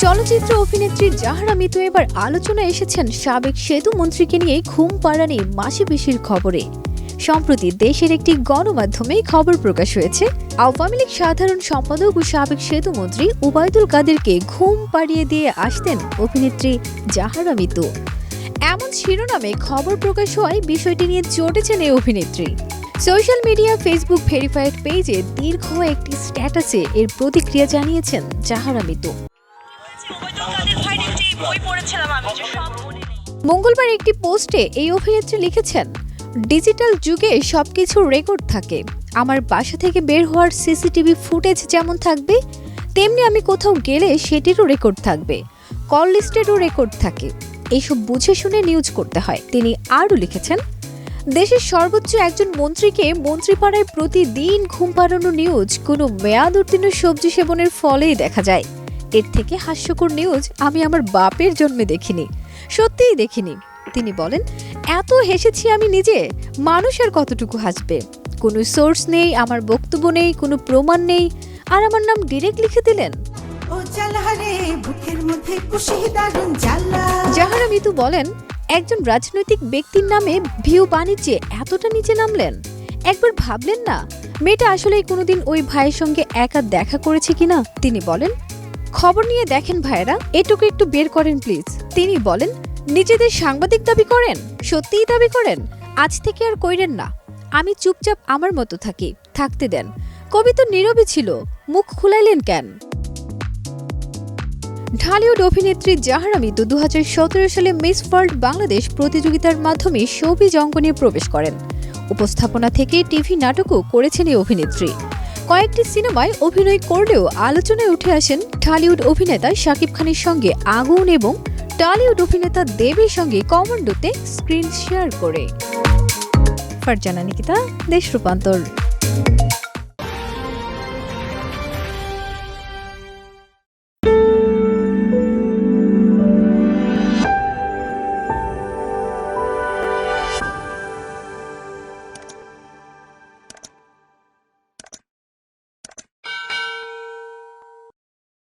চলচ্চিত্র অভিনেত্রী জাহরা মিতু এবার আলোচনায় এসেছেন সাবেক সেতু মন্ত্রীকে নিয়ে ঘুম পাড়ানি মাসি পিসির খবরে। সম্প্রতি দেশের একটি গণমাধ্যমে খবর প্রকাশ হয়েছে, আওয়ামী লীগ সাধারণ সম্পাদক ও সাবেক সেতু মন্ত্রী ওবায়দুল কাদেরকে ঘুম পাড়িয়ে দিয়ে আসতেন অভিনেত্রী জাহরা মিতু। এমন শিরোনামে খবর প্রকাশ হওয়ায় বিষয়টি নিয়ে চটেছেন এই অভিনেত্রী। সোশ্যাল মিডিয়া ফেসবুক ভেরিফাইড পেজে দীর্ঘ একটি স্ট্যাটাসে এর প্রতিক্রিয়া জানিয়েছেন জাহরা মিতু। মঙ্গলবার একটি পোস্টে এই অভিনেত্রী লিখেছেন, ডিজিটাল যুগে সবকিছু রেকর্ড থাকে। আমার বাসা থেকে বের হওয়ার সিসিটিভি ফুটেজ যেমন থাকবে, তেমনি আমি কোথাও গেলে সেটিরও রেকর্ড থাকবে, কল লিস্টেরও রেকর্ড থাকে। এইসব বুঝে শুনে নিউজ করতে হয়। তিনি আরও লিখেছেন, দেশের সর্বোচ্চ একজন মন্ত্রীকে মন্ত্রীপাড়ায় প্রতিদিন ঘুম পাড়ানো নিউজ কোনো মেয়াদ উত্তীর্ণ সবজি সেবনের ফলেই দেখা যায়। এর থেকে হাস্যকর নিউজ আমি আমার বাপের জন্মে দেখিনি, সত্যিই দেখিনি। তিনি বলেন, এত হেসেছি আমি নিজে, মানুষ আর কতটুকু হাসবে। কোনো সোর্স নেই, আমার বক্তব্য নেই, কোনো প্রমাণ নেই, আর আমার নাম ডিরেক্ট লিখে দিলেন। জাহরা মিতু বলেন, একজন রাজনৈতিক ব্যক্তির নামে ভিউ বাণিজ্যে এতটা নিচে নামলেন। একবার ভাবলেন না মেয়েটা আসলেই কোনোদিন ওই ভাইয়ের সঙ্গে একা দেখা করেছে কিনা? তিনি বলেন, খবর নিয়ে দেখেন ভাইয়েরা, এটুকু একটু বের করেন প্লিজ। তিনি বলেন, নিজেদের সাংবাদিক দাবি করেন, সত্যিই দাবি করেন, আজ থেকে আর কইরেন না। আমি চুপচাপ আমার মতো থাকি, থাকতে দেন। কবি তো নীরবই ছিল, মুখ খুলাইলেন কেন? ঢালিউড অভিনেত্রী জাহরা মিতু 2017 সালে মিস ওয়ার্ল্ড বাংলাদেশ প্রতিযোগিতার মাধ্যমে শোবিজ অঙ্গনে প্রবেশ করেন। উপস্থাপনা থেকে টিভি নাটকও করেছেন এই অভিনেত্রী। কয়েকটি সিনেমায় অভিনয় করলেও আলোচনায় উঠে আসেন ঢালিউড অভিনেতা শাকিব খানের সঙ্গে আগুন এবং টলিউড অভিনেতা দেবের সঙ্গে কমান্ডোতে স্ক্রিন শেয়ার করে। ফারজানা নিকিতা, দেশ রূপান্তর।